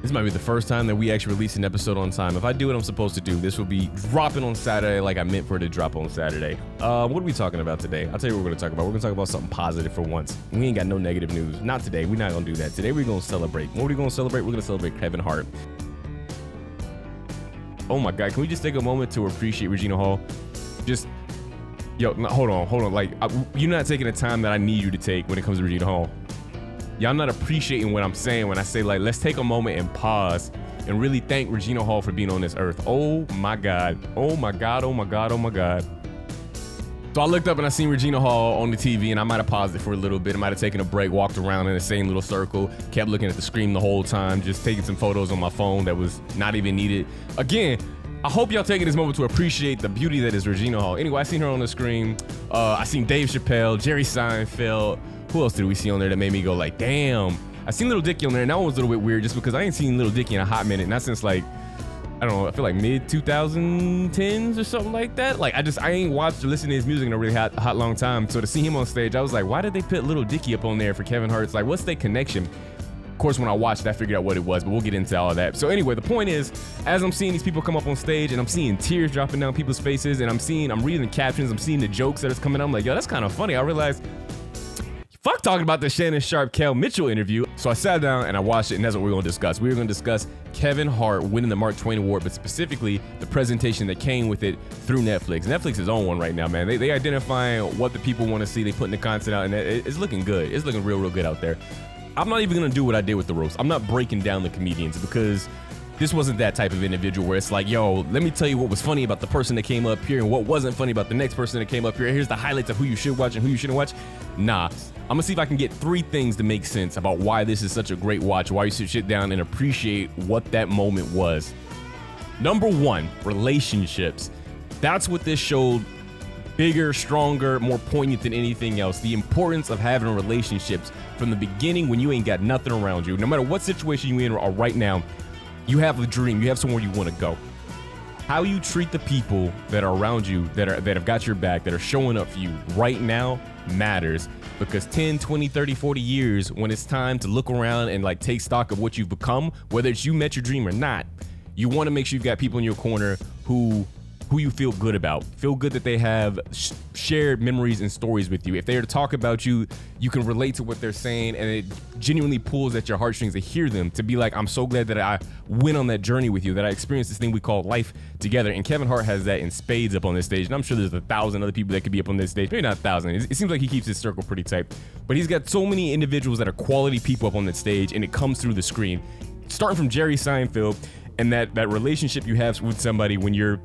This might be the first time that we actually release an episode on time. If I do what I'm supposed to do, this will be dropping on Saturday like I meant for it to drop on Saturday. What are we talking about today? I'll tell you what we're going to talk about. We're going to talk about something positive for once. We ain't got no negative news. Not today. We're not going to do that. Today we're going to celebrate. What are we going to celebrate? We're going to celebrate Kevin Hart. Oh my God. Can we just take a moment to appreciate Regina Hall? Hold on. Like, you're not taking the time that I need you to take when it comes to Regina Hall. Y'all not appreciating what I'm saying when I say, like, let's take a moment and pause and really thank Regina Hall for being on this earth. Oh my God. Oh my God. Oh my God. Oh my God. So I looked up and I seen Regina Hall on the TV, and I might have paused it for a little bit. I might have taken a break, walked around in the same little circle, kept looking at the screen the whole time, just taking some photos on my phone that was not even needed. Again, I hope y'all taking this moment to appreciate the beauty that is Regina Hall. Anyway, I seen her on the screen. I seen Dave Chapelle, Jerry Seinfeld. Who else did we see on there that made me go like, damn? I seen Little Dicky on there, and that one was a little bit weird just because I ain't seen Little Dicky in a hot minute, not since like, I don't know, I feel like mid 2010s or something like that. Like I ain't watched or listened to his music in a really hot long time. So to see him on stage, I was like, why did they put Little Dicky up on there for Kevin Hart? It's like, what's their connection? Of course, when I watched it, I figured out what it was, but we'll get into all of that. So anyway, the point is, as I'm seeing these people come up on stage and I'm seeing tears dropping down people's faces and I'm reading the captions, I'm seeing the jokes that is coming out. I'm like, yo, that's kind of funny. I realized, fuck talking about the Shannon Sharp Kel Mitchell interview. So I sat down and I watched it, and that's what we're going to discuss. We're going to discuss Kevin Hart winning the Mark Twain Award, but specifically the presentation that came with it through Netflix. Netflix is on one right now, man. They identifying what the people want to see. They putting the content out, and it's looking good. It's looking real good out there. I'm not even going to do what I did with the roast. I'm not breaking down the comedians because this wasn't that type of individual where it's like, yo, let me tell you what was funny about the person that came up here and what wasn't funny about the next person that came up here. Here's the highlights of who you should watch and who you shouldn't watch. Nah. I'm gonna see if I can get 3 things to make sense about why this is such a great watch, why you should sit down and appreciate what that moment was. Number 1, relationships. That's what this showed. Bigger, stronger, more poignant than anything else. The importance of having relationships from the beginning when you ain't got nothing around you. No matter what situation you in or right now, you have a dream, you have somewhere you want to go. How you treat the people that are around you, that have got your back, that are showing up for you right now matters, because 10, 20, 30, 40 years, when it's time to look around and like take stock of what you've become, whether it's you met your dream or not, you want to make sure you've got people in your corner who you feel good about. Feel good that they have shared memories and stories with you. If they are to talk about you, you can relate to what they're saying, and it genuinely pulls at your heartstrings to hear them, to be like, I'm so glad that I went on that journey with you, that I experienced this thing we call life together. And Kevin Hart has that in spades up on this stage, and I'm sure there's 1,000 other people that could be up on this stage. Maybe not 1,000. It seems like he keeps his circle pretty tight, but he's got so many individuals that are quality people up on that stage, and it comes through the screen. Starting from Jerry Seinfeld and that relationship you have with somebody when you're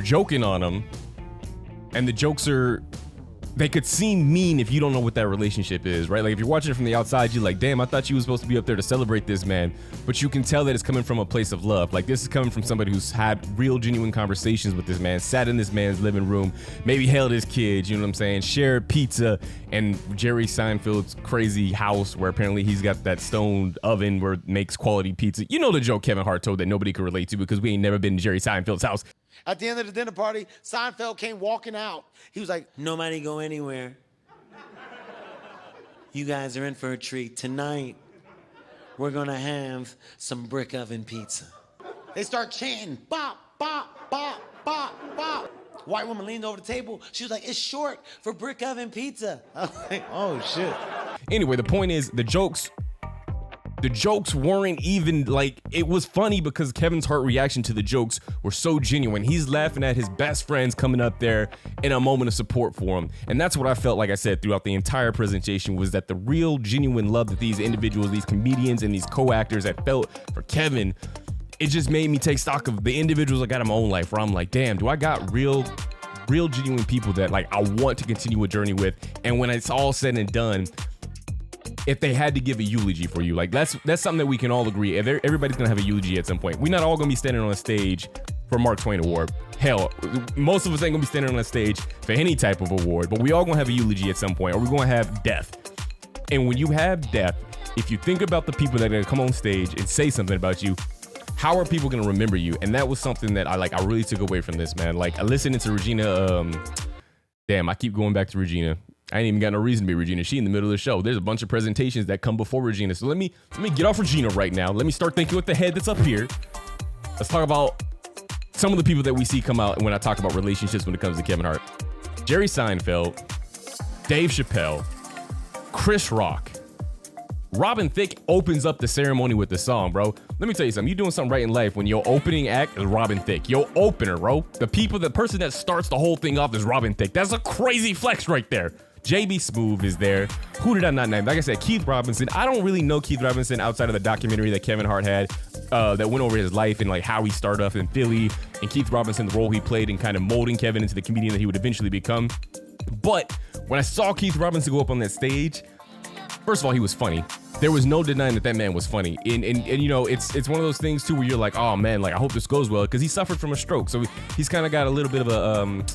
joking on them, and the jokes they could seem mean if you don't know what that relationship is, right? Like if you're watching it from the outside, you're like, damn, I thought you was supposed to be up there to celebrate this man, but you can tell that it's coming from a place of love. Like this is coming from somebody who's had real, genuine conversations with this man, sat in this man's living room, maybe held his kids, you know what I'm saying? Shared pizza and Jerry Seinfeld's crazy house where apparently he's got that stone oven where it makes quality pizza. You know the joke Kevin Hart told that nobody could relate to because we ain't never been to Jerry Seinfeld's house. At the end of the dinner party, Seinfeld came walking out. He was like, nobody go anywhere. You guys are in for a treat. Tonight, we're gonna have some brick oven pizza. They start chanting, bop, bop, bop, bop, bop. White woman leaned over the table. She was like, it's short for brick oven pizza. I was like, oh, shit. Anyway, the point is, the jokes weren't even like, it was funny because Kevin Hart's reaction to the jokes were so genuine. He's laughing at his best friends coming up there in a moment of support for him. And that's what I felt, like I said, throughout the entire presentation, was that the real genuine love that these individuals, these comedians and these co-actors had felt for Kevin, it just made me take stock of the individuals I got in my own life, where I'm like, damn, do I got real genuine people that like I want to continue a journey with? And when it's all said and done, if they had to give a eulogy for you, like that's something that we can all agree. Everybody's gonna have a eulogy at some point. We're not all gonna be standing on a stage for Mark Twain Award. Hell, most of us ain't gonna be standing on a stage for any type of award, but we all gonna have a eulogy at some point, or we're gonna have death. And when you have death, if you think about the people that are gonna come on stage and say something about you, how are people gonna remember you? And that was something that I really took away from this, man. Like listening to Regina, I keep going back to Regina. I ain't even got no reason to be Regina. She in the middle of the show. There's a bunch of presentations that come before Regina. So let me get off Regina right now. Let me start thinking with the head that's up here. Let's talk about some of the people that we see come out when I talk about relationships when it comes to Kevin Hart. Jerry Seinfeld, Dave Chapelle, Chris Rock. Robin Thicke opens up the ceremony with the song, bro. Let me tell you something. You're doing something right in life when your opening act is Robin Thicke. Your opener, bro. The person that starts the whole thing off is Robin Thicke. That's a crazy flex right there. JB Smoove is there. Who did I not name? Like I said, Keith Robinson. I don't really know Keith Robinson outside of the documentary that Kevin Hart had that went over his life and like how he started off in Philly, and Keith Robinson, the role he played in kind of molding Kevin into the comedian that he would eventually become. But when I saw Keith Robinson go up on that stage, first of all, he was funny. There was no denying that man was funny. And you know, it's one of those things too where you're like, oh man, like I hope this goes well, because he suffered from a stroke. So he's kind of got a little bit of a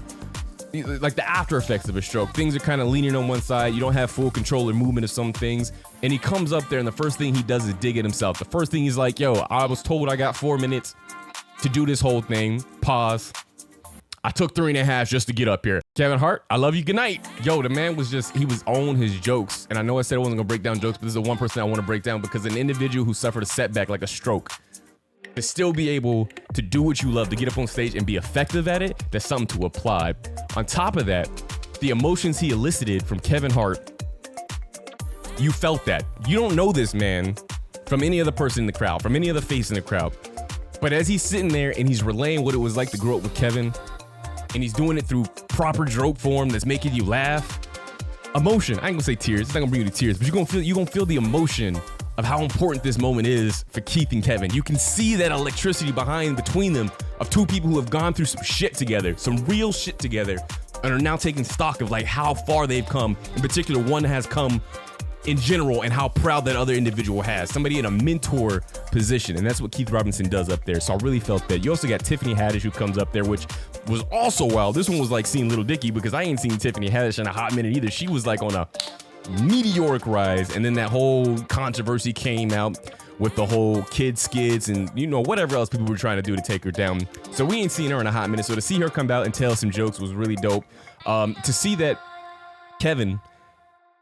like the after effects of a stroke. Things are kind of leaning on one side. You don't have full control or movement of some things. And he comes up there and the first thing he does is dig at himself. The first thing he's like, yo, I was told I got 4 minutes to do this whole thing. Pause. I took 3.5 just to get up here. Kevin Hart, I love you. Good night. Yo, the man was he was on his jokes. And I know I said I wasn't gonna break down jokes, but this is the one person I want to break down, because an individual who suffered a setback like a stroke, to still be able to do what you love, to get up on stage and be effective at it, that's something to applaud. On top of that, the emotions he elicited from Kevin Hart, you felt that. You don't know this man from any other person in the crowd, from any other face in the crowd. But as he's sitting there and he's relaying what it was like to grow up with Kevin, and he's doing it through proper joke form that's making you laugh, emotion. I ain't gonna say tears. It's not gonna bring you to tears, but you're gonna feel the emotion of how important this moment is for Keith and Kevin. You can see that electricity between them of two people who have gone through some shit together, some real shit together, and are now taking stock of like how far they've come. In particular, one has come in general and how proud that other individual has. Somebody in a mentor position, and that's what Keith Robinson does up there. So I really felt that. You also got Tiffany Haddish who comes up there, which was also wild. This one was like seeing Little Dicky, because I ain't seen Tiffany Haddish in a hot minute either. She was like on a meteoric rise, and then that whole controversy came out with the whole kid skits and you know whatever else people were trying to do to take her down. So we ain't seen her in a hot minute. So to see her come out and tell some jokes was really dope. To see that Kevin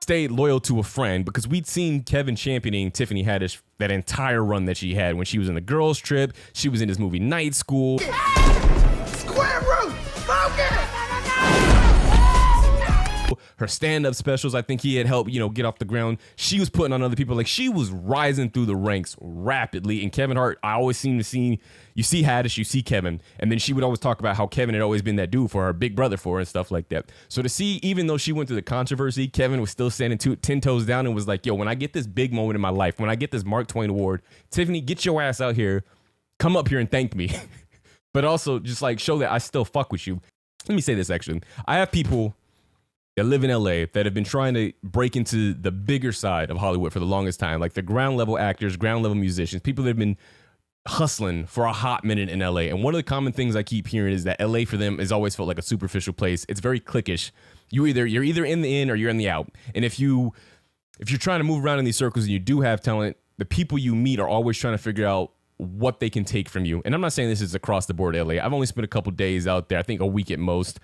stayed loyal to a friend, because we'd seen Kevin championing Tiffany Haddish that entire run that she had when she was in the girls trip. She was in this movie Night School. Square root, focus. Her stand-up specials, I think he had helped, get off the ground. She was putting on other people. Like, she was rising through the ranks rapidly. And Kevin Hart, I always seem to see, you see Haddish, you see Kevin. And then she would always talk about how Kevin had always been that dude for her, big brother for her and stuff like that. So to see, even though she went through the controversy, Kevin was still standing 10 toes down and was like, yo, when I get this big moment in my life, when I get this Mark Twain award, Tiffany, get your ass out here, come up here and thank me. But also just like show that I still fuck with you. Let me say this, actually. I have people that live in LA that have been trying to break into the bigger side of Hollywood for the longest time, like the ground level actors, ground level musicians, people that have been hustling for a hot minute in LA. And one of the common things I keep hearing is that LA for them has always felt like a superficial place. It's very cliquish. You're either in the in or you're in the out. And if you're trying to move around in these circles and you do have talent, the people you meet are always trying to figure out what they can take from you. And I'm not saying this is across the board LA. I've only spent a couple days out there, I think a week at most.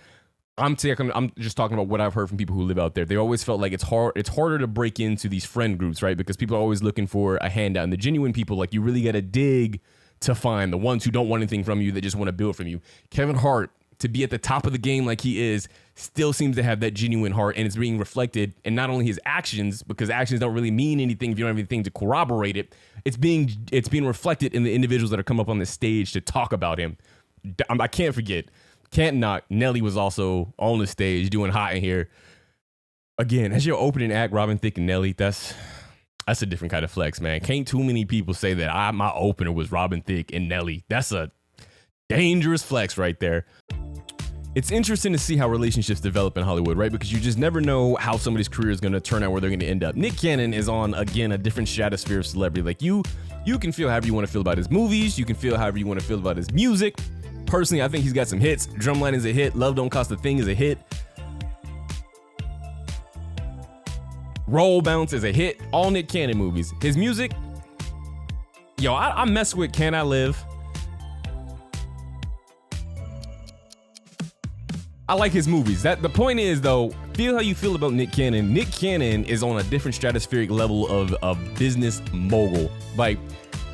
I'm just talking about what I've heard from people who live out there. They always felt like it's harder to break into these friend groups, right? Because people are always looking for a handout. And the genuine people, like, you really got to dig to find the ones who don't want anything from you, that just want to build from you. Kevin Hart, to be at the top of the game like he is, still seems to have that genuine heart, and it's being reflected in not only his actions, because actions don't really mean anything if you don't have anything to corroborate it. It's being reflected in the individuals that are come up on the stage to talk about him. I can't forget. Can't knock. Nelly was also on the stage doing hot in here. Again, as your opening act, Robin Thicke and Nelly, that's a different kind of flex, man. Can't too many people say that my opener was Robin Thicke and Nelly. That's a dangerous flex right there. It's interesting to see how relationships develop in Hollywood, right? Because you just never know how somebody's career is going to turn out, where they're going to end up. Nick Cannon is on, again, a different stratosphere of celebrity. Like, you can feel however you want to feel about his movies. You can feel however you want to feel about his music. Personally, I think he's got some hits. Drumline is a hit. Love Don't Cost a Thing is a hit. Roll Bounce is a hit. All Nick Cannon movies. His music, yo, I mess with Can I Live. I like his movies. That the point is though, feel how you feel about Nick Cannon. Nick Cannon is on a different stratospheric level of business mogul. Like,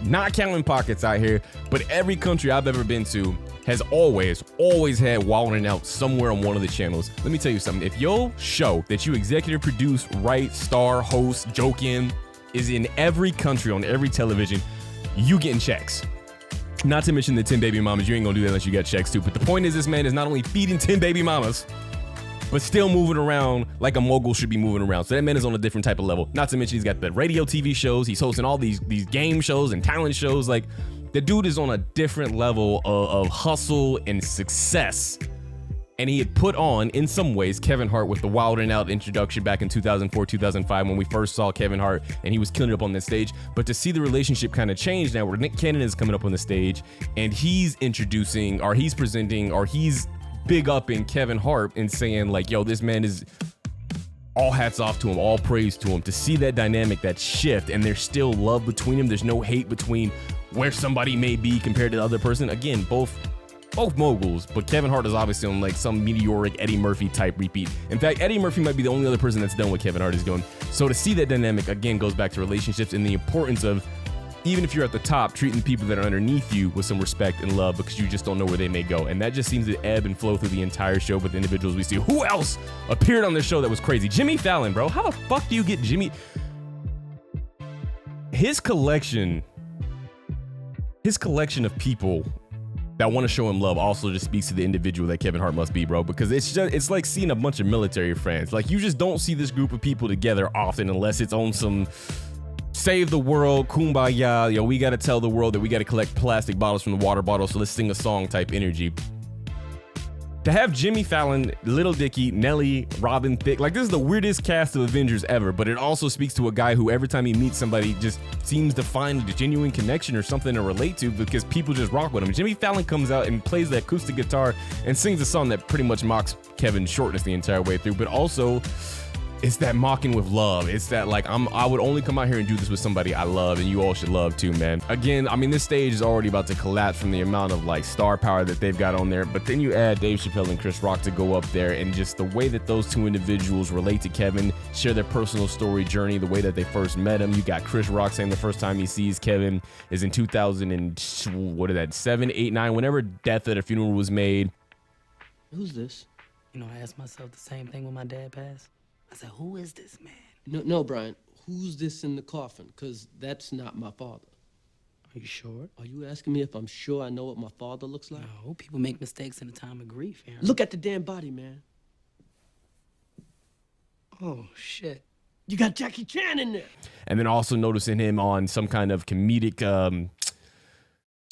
not counting pockets out here, but every country I've ever been to has always had Wild 'N Out somewhere on one of the channels. Let me tell you something. If your show that you executive produce, write, star, host, joke in is in every country on every television, you getting checks. Not to mention the 10 baby mamas. You ain't gonna do that unless you got checks too. But the point is, this man is not only feeding 10 baby mamas, but still moving around like a mogul should be moving around. So that man is on a different type of level. Not to mention he's got the radio TV shows. He's hosting all these game shows and talent shows. Like, the dude is on a different level of hustle and success. And he had put on, in some ways, Kevin Hart with the Wild 'N Out introduction back in 2004, 2005 when we first saw Kevin Hart and he was killing it up on that stage. But to see the relationship kind of change now where Nick Cannon is coming up on the stage and he's introducing or he's presenting or he's big up in Kevin Hart and saying like, yo, this man is all hats off to him, all praise to him. To see that dynamic, that shift, and there's still love between them. There's no hate between where somebody may be compared to the other person. Again, both moguls, but Kevin Hart is obviously on like some meteoric Eddie Murphy type repeat. In fact, Eddie Murphy might be the only other person that's done what Kevin Hart is doing. So to see that dynamic again goes back to relationships and the importance of, even if you're at the top, treating the people that are underneath you with some respect and love because you just don't know where they may go. And that just seems to ebb and flow through the entire show with the individuals we see. Who else appeared on the show that was crazy? Jimmy Fallon, bro. How the fuck do you get Jimmy? His collection of people that want to show him love also just speaks to the individual that Kevin Hart must be, bro, because it's like seeing a bunch of military friends. Like, you just don't see this group of people together often unless it's on some save the world, kumbaya, yo, we got to tell the world that we got to collect plastic bottles from the water bottle, so let's sing a song type energy. To have Jimmy Fallon, Little Dicky, Nelly, Robin Thicke, like, this is the weirdest cast of Avengers ever, but it also speaks to a guy who every time he meets somebody just seems to find a genuine connection or something to relate to because people just rock with him. Jimmy Fallon comes out and plays the acoustic guitar and sings a song that pretty much mocks Kevin's shortness the entire way through, but also it's that mocking with love. It's that like, I would only come out here and do this with somebody I love, and you all should love too, man. Again, I mean, this stage is already about to collapse from the amount of like star power that they've got on there, but then you add Dave Chappelle and Chris Rock to go up there, and just the way that those two individuals relate to Kevin, share their personal story journey, the way that they first met him. You got Chris Rock saying the first time he sees Kevin is in 2007, 8, 9, whenever Death at a Funeral was made. Who's this? You know, I asked myself the same thing when my dad passed. I said, who is this man? No, Brian. Who's this in the coffin? Because that's not my father. Are you sure? Are you asking me if I'm sure I know what my father looks like? No, people make mistakes in a time of grief, Aaron. Look at the damn body, man. Oh, shit. You got Jackie Chan in there. And then also noticing him on some kind of comedic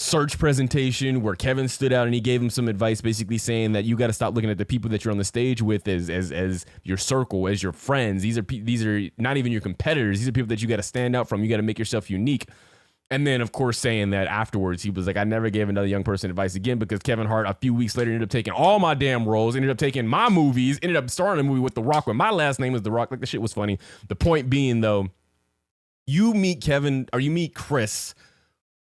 search presentation where Kevin stood out and he gave him some advice, basically saying that you got to stop looking at the people that you're on the stage with as your circle, as your friends. These are not even your competitors. These are people that you got to stand out from. You got to make yourself unique. And then, of course, saying that afterwards, he was like, I never gave another young person advice again, because Kevin Hart, a few weeks later, ended up taking all my damn roles, ended up taking my movies, ended up starring a movie with The Rock when my last name was The Rock. Like, the shit was funny. The point being, though, you meet Chris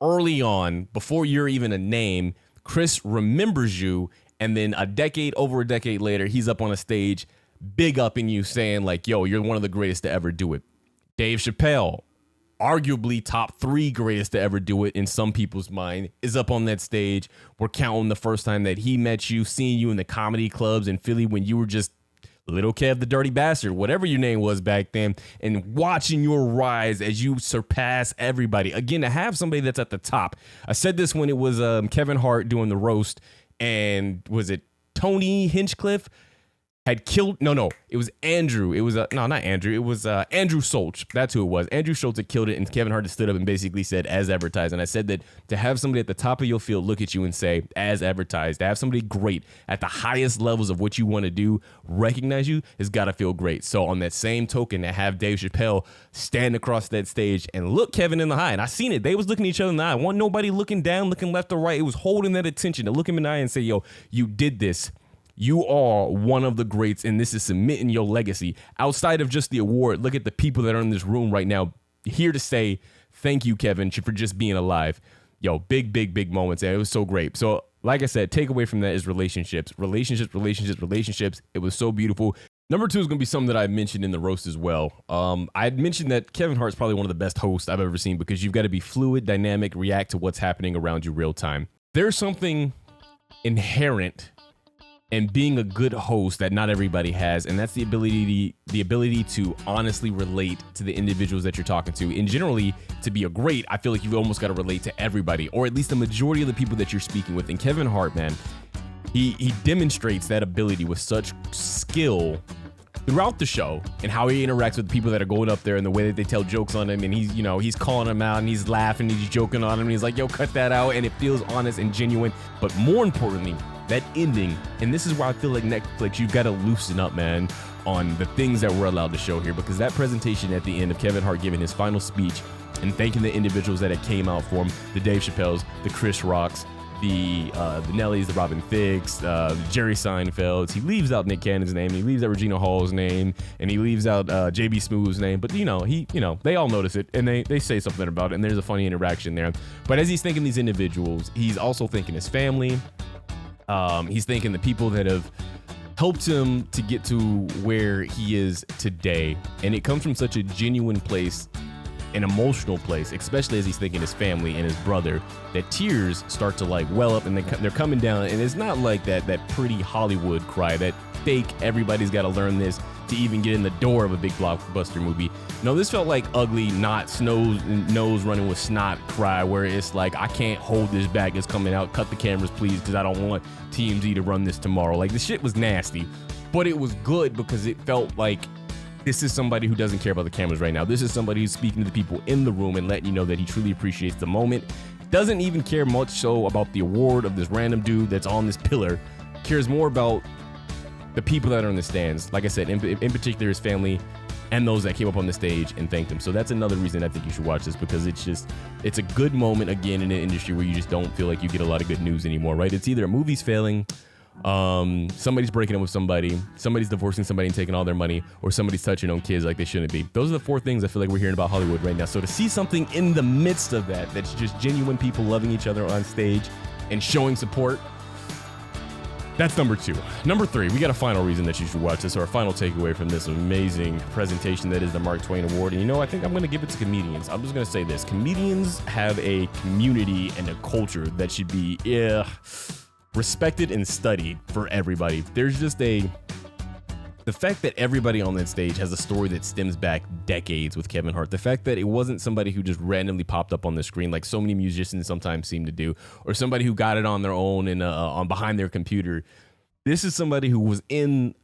early on, before you're even a name. Chris remembers you, and then over a decade later, he's up on a stage, big up in you, saying like, yo, you're one of the greatest to ever do it. Dave Chappelle, arguably top 3 greatest to ever do it in some people's mind, is up on that stage. We're counting the first time that he met you, seeing you in the comedy clubs in Philly when you were just Little Kev the Dirty Bastard, whatever your name was back then, and watching your rise as you surpass everybody. Again, to have somebody that's at the top. I said this when it was Kevin Hart doing the roast, and was it Tony Hinchcliffe had killed, it was Andrew. It was, not Andrew. It was Andrew Schultz. That's who it was. Andrew Schultz had killed it, and Kevin Hart had stood up and basically said, as advertised. And I said that to have somebody at the top of your field look at you and say, as advertised, to have somebody great at the highest levels of what you want to do recognize you, has got to feel great. So on that same token, to have Dave Chappelle stand across that stage and look Kevin in the eye, and I seen it. They was looking at each other in the eye. Wasn't nobody looking down, looking left or right. It was holding that attention to look him in the eye and say, yo, you did this. You are one of the greats, and this is cementing your legacy. Outside of just the award, look at the people that are in this room right now, here to say thank you, Kevin, for just being alive. Yo, big moments. And it was so great. So like I said, takeaway from that is relationships. It was so beautiful. Number 2 is going to be something that I mentioned in the roast as well. I had mentioned that Kevin Hart's probably one of the best hosts I've ever seen because you've got to be fluid, dynamic, react to what's happening around you real time. There's something inherent in being a good host that not everybody has, and that's the ability to honestly relate to the individuals that you're talking to. And generally, to be a great, I feel like you've almost got to relate to everybody, or at least the majority of the people that you're speaking with. And Kevin Hart, man, he demonstrates that ability with such skill throughout the show and how he interacts with people that are going up there and the way that they tell jokes on him. And he's calling them out and he's laughing and he's joking on him. And he's like, yo, cut that out. And it feels honest and genuine. But more importantly, that ending, and this is why I feel like Netflix, you've got to loosen up, man, on the things that we're allowed to show here, because that presentation at the end of Kevin Hart giving his final speech and thanking the individuals that had came out for him, the Dave Chappelles, the Chris Rocks, the Nellys, the Robin Thicks, Jerry Seinfelds. He leaves out Nick Cannon's name, he leaves out Regina Hall's name, and he leaves out JB Smoove's name. But they all notice it and they say something about it, and there's a funny interaction there. But as he's thanking these individuals, he's also thanking his family. He's thanking the people that have helped him to get to where he is today. And it comes from such a genuine place, an emotional place, especially as he's thinking his family and his brother, that tears start to like well up and they're coming down. And it's not like that pretty Hollywood cry, that fake, everybody's got to learn this to even get in the door of a big blockbuster movie. No, this felt like ugly, not nose running with snot cry, where it's like, I can't hold this back, it's coming out, cut the cameras please, because I don't want TMZ to run this tomorrow. Like, the shit was nasty, but it was good because it felt like this is somebody who doesn't care about the cameras right now. This is somebody who's speaking to the people in the room and letting you know that he truly appreciates the moment. Doesn't even care much so about the award of this random dude that's on this pillar. Cares more about the people that are in the stands. Like I said, in particular his family and those that came up on the stage and thanked him. So that's another reason I think you should watch this, because it's a good moment again in an industry where you just don't feel like you get a lot of good news anymore, right? It's either a movie's failing, somebody's breaking up with somebody's divorcing somebody and taking all their money, or somebody's touching on kids like they shouldn't be. Those are the 4 things I feel like we're hearing about Hollywood right now. So to see something in the midst of that's just genuine people loving each other on stage and showing support, that's number 2. Number 3, we got a final reason that you should watch this, or a final takeaway from this amazing presentation that is the Mark Twain Award. And I think I'm going to give it to comedians. I'm just going to say this. Comedians have a community and a culture that should be respected and studied for everybody. There's just the fact that everybody on that stage has a story that stems back decades with Kevin Hart. The fact that it wasn't somebody who just randomly popped up on the screen like so many musicians sometimes seem to do, or somebody who got it on their own and on behind their computer. This is somebody who was in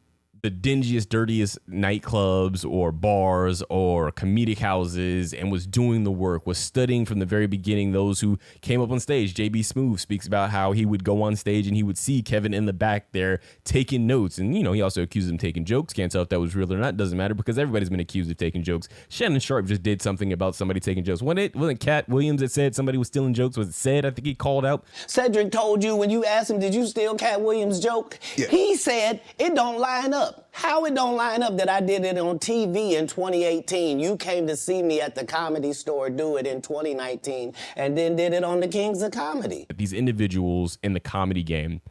the dingiest, dirtiest nightclubs or bars or comedic houses and was doing the work, was studying from the very beginning those who came up on stage. JB Smoove speaks about how he would go on stage and he would see Kevin in the back there taking notes. And, he also accused him of taking jokes. Can't tell if that was real or not. Doesn't matter, because everybody's been accused of taking jokes. Shannon Sharp just did something about somebody taking jokes. Wasn't Cat Williams that said somebody was stealing jokes? Was it said? I think he called out. Cedric told you when you asked him, did you steal Cat Williams' joke? Yeah. He said, it don't line up. How it don't line up that I did it on TV in 2018. You came to see me at the Comedy Store do it in 2019, and then did it on the Kings of Comedy. These individuals in the comedy game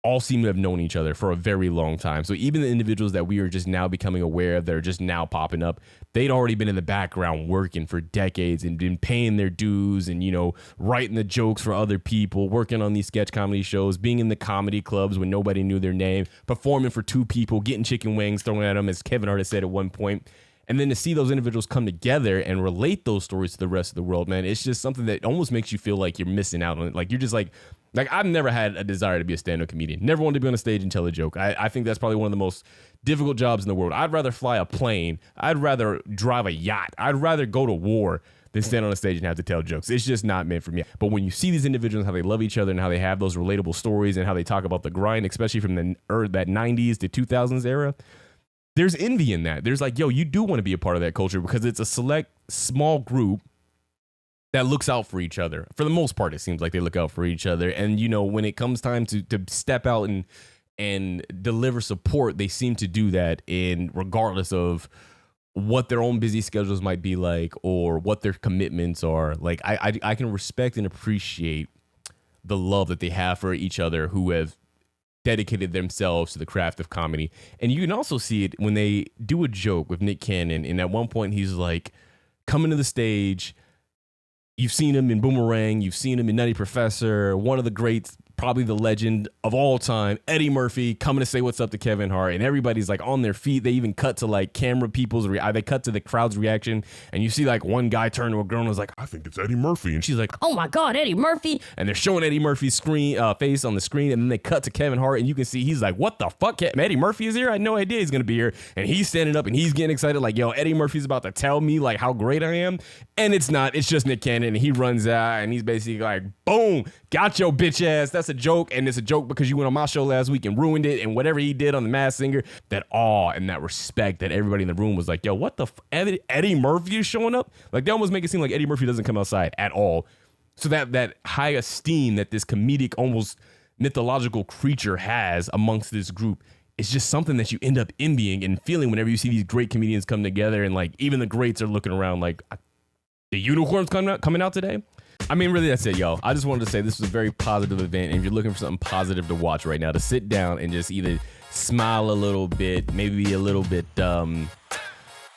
all seem to have known each other for a very long time. So even the individuals that we are just now becoming aware of that are just now popping up, they'd already been in the background working for decades and been paying their dues and, writing the jokes for other people, working on these sketch comedy shows, being in the comedy clubs when nobody knew their name, performing for 2 people, getting chicken wings thrown at them, as Kevin Hart has said at one point. And then to see those individuals come together and relate those stories to the rest of the world, man, it's just something that almost makes you feel like you're missing out on it. Like, you're just like I've never had a desire to be a stand-up comedian. Never wanted to be on a stage and tell a joke. I think that's probably one of the most difficult jobs in the world. I'd rather fly a plane. I'd rather drive a yacht. I'd rather go to war than stand on a stage and have to tell jokes. It's just not meant for me. But when you see these individuals, how they love each other and how they have those relatable stories and how they talk about the grind, especially from that 90s to 2000s era, there's envy in that. There's like, yo, you do want to be a part of that culture because it's a select small group that looks out for each other. For the most part, it seems like they look out for each other. And, when it comes time to step out and deliver support, they seem to do that regardless of what their own busy schedules might be like or what their commitments are. Like, I can respect and appreciate the love that they have for each other who have dedicated themselves to the craft of comedy. And you can also see it when they do a joke with Nick Cannon, and at one point he's like coming to the stage. You've seen him in Boomerang, you've seen him in Nutty Professor, one of the greats, probably the legend of all time, Eddie Murphy, coming to say what's up to Kevin Hart, and everybody's like on their feet. They even cut to like camera people's they cut to the crowd's reaction, and you see like one guy turn to a girl and was like, I think it's Eddie Murphy, and she's like, oh my god, Eddie Murphy, and they're showing Eddie Murphy's face on the screen, and then they cut to Kevin Hart, and you can see he's like, what the fuck, Eddie Murphy is here? I had no idea he's gonna be here, and he's standing up and he's getting excited like, yo, Eddie Murphy's about to tell me like how great I am, and it's not, it's just Nick Cannon, and he runs out and he's basically like, boom, got your bitch ass, that's a joke, and it's a joke because you went on my show last week and ruined it, and whatever he did on The Masked Singer, that awe and that respect that everybody in the room was like, yo, what the Eddie Murphy is showing up? Like, they almost make it seem like Eddie Murphy doesn't come outside at all. So that high esteem that this comedic, almost mythological creature has amongst this group is just something that you end up envying and feeling whenever you see these great comedians come together, and like even the greats are looking around like, the unicorn's coming out today? I mean, really, that's it, y'all. I just wanted to say this was a very positive event, and if you're looking for something positive to watch right now, to sit down and just either smile a little bit, maybe a little bit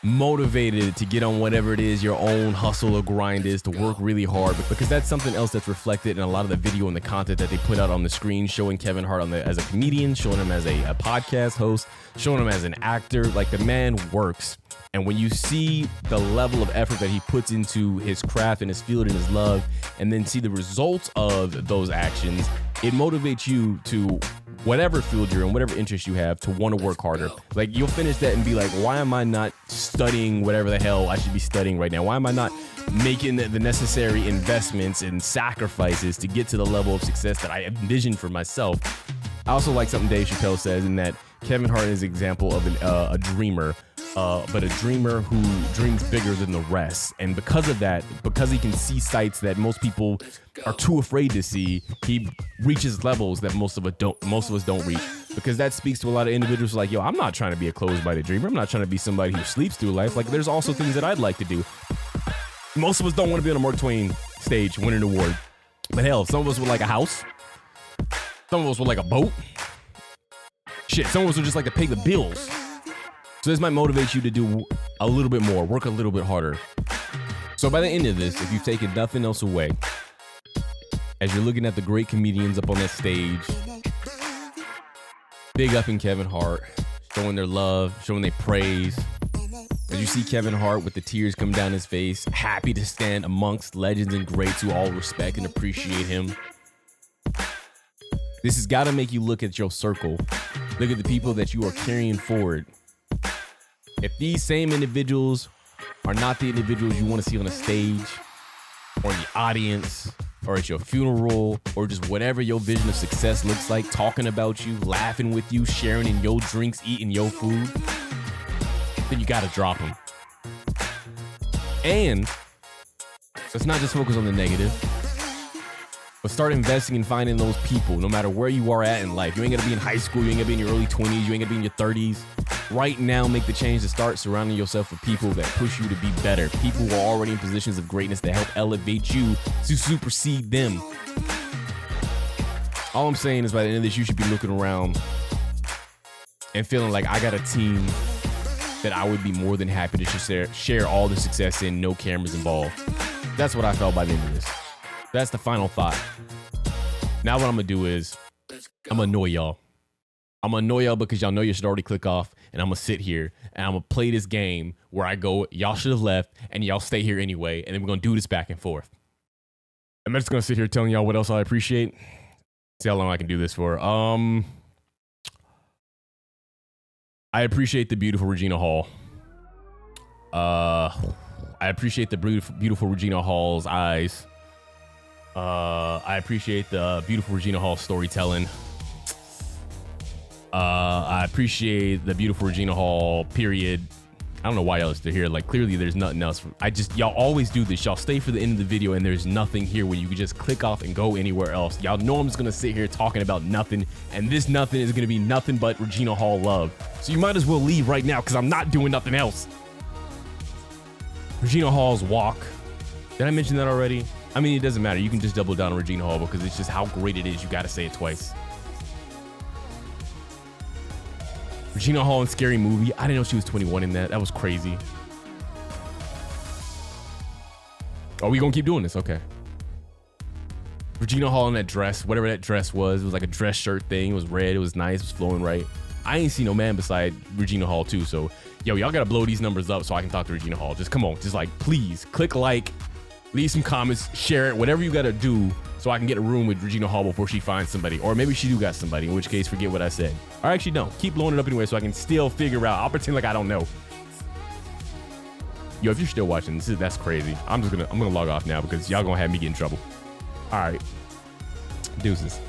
motivated to get on whatever it is your own hustle or grind is, to work really hard, because that's something else that's reflected in a lot of the video and the content that they put out on the screen, showing Kevin Hart as a comedian, showing him as a podcast host, showing him as an actor. Like, the man works. And when you see the level of effort that he puts into his craft and his field and his love, and then see the results of those actions, it motivates you to, whatever field you're in, whatever interest you have, to want to work harder. Like, you'll finish that and be like, why am I not studying whatever the hell I should be studying right now? Why am I not making the necessary investments and sacrifices to get to the level of success that I envisioned for myself? I also like something Dave Chapelle says, in that Kevin Hart is an example of a dreamer, but a dreamer who dreams bigger than the rest. And because of that, because he can see sights that most people are too afraid to see, he reaches levels that most of us don't reach. Because that speaks to a lot of individuals like, yo, I'm not trying to be a closed-minded dreamer. I'm not trying to be somebody who sleeps through life. Like, there's also things that I'd like to do. Most of us don't want to be on a Mark Twain stage winning an award. But hell, some of us would like a house. Some of us would like a boat. Shit, some of us would just like to pay the bills. So this might motivate you to do a little bit more, work a little bit harder. So by the end of this, if you've taken nothing else away, as you're looking at the great comedians up on that stage, big up in Kevin Hart, showing their love, showing their praise. As you see Kevin Hart with the tears come down his face, happy to stand amongst legends and greats who all respect and appreciate him. This has got to make you look at your circle. Look at the people that you are carrying forward. If these same individuals are not the individuals you want to see on a stage, or in the audience, or at your funeral, or just whatever your vision of success looks like, talking about you, laughing with you, sharing in your drinks, eating your food, then you got to drop them. And let's not just focus on the negative, but start investing in finding those people, no matter where you are at in life. You ain't gonna be in high school, you ain't gonna be in your early 20s, you ain't gonna be in your 30s. Right now, make the change to start surrounding yourself with people that push you to be better. People who are already in positions of greatness that help elevate you to supersede them. All I'm saying is, by the end of this, you should be looking around and feeling like, I got a team that I would be more than happy to share all the success in, no cameras involved. That's what I felt by the end of this. That's the final thought. Now what I'm gonna do is, I'm gonna annoy y'all. I'm gonna annoy y'all because y'all know you should already click off, and I'm gonna sit here and I'm gonna play this game where I go, y'all should have left, and y'all stay here anyway, and then we're gonna do this back and forth. I'm just gonna sit here telling y'all what else I appreciate. See how long I can do this for. I appreciate the beautiful Regina Hall. I appreciate the beautiful Regina Hall's eyes. I appreciate the beautiful Regina Hall storytelling. I appreciate the beautiful Regina Hall, period. I don't know why y'all are still here. Like, clearly there's nothing else. Y'all always do this. Y'all stay for the end of the video and there's nothing here where you can just click off and go anywhere else. Y'all know I'm just gonna sit here talking about nothing, and this nothing is gonna be nothing but Regina Hall love. So you might as well leave right now, because I'm not doing nothing else. Regina Hall's walk. Did I mention that already? I mean, it doesn't matter. You can just double down on Regina Hall because it's just how great it is. You got to say it twice. Regina Hall in Scary Movie. I didn't know she was 21 in that. That was crazy. Oh, we gonna keep doing this? Okay. Regina Hall in that dress, whatever that dress was. It was like a dress shirt thing. It was red. It was nice. It was flowing right. I ain't seen no man beside Regina Hall too. So, yo, y'all gotta blow these numbers up so I can talk to Regina Hall. Just come on. Just like, please click like, leave some comments, share it, whatever you gotta do so I can get a room with Regina Hall before she finds somebody. Or maybe she do got somebody, in which case forget what I said. Or actually don't. Keep blowing it up anyway so I can still figure out. I'll pretend like I don't know. Yo, if you're still watching, that's crazy. I'm gonna log off now because y'all gonna have me get in trouble. All right. Deuces.